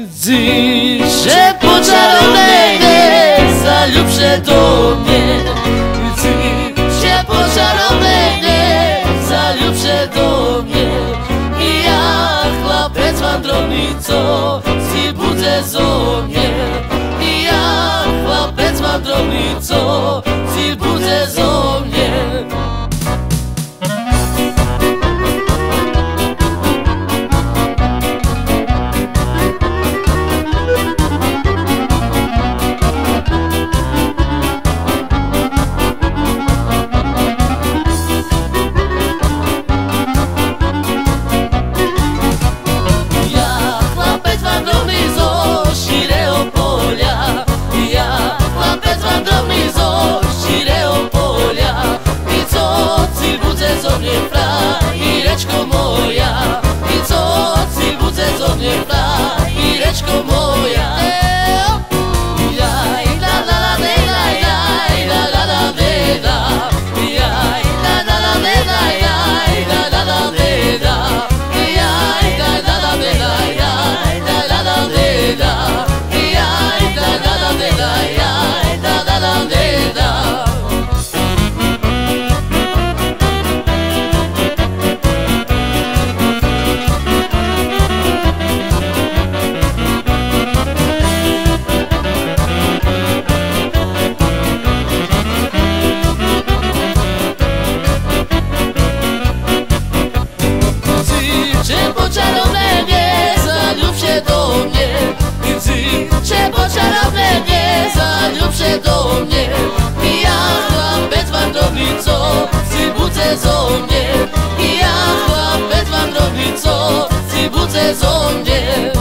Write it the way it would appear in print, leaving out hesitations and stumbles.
Że poczarownego zaljub się do mnie. Że poczarownego zaljub się do mnie. I ja chłopiec wandrownico, si budzę zo mnie. I ja chłopiec wandrownico, si budzę zo mnie. Ireczko moja, i co ci budzę co mnie wla, Ireczko moja. Jaj, la la la de la, jaj, la la la de la, jaj, la la la de la, jaj, la la la de la, jaj, la la la de la, jaj, la la la de la, jaj, la la la de la, jaj, la la la de la. Zaljub się do mnie. I ja chłopiec wandrownico, si budzę zo mnie. I ja chłopiec wandrownico, si budzę zo mnie.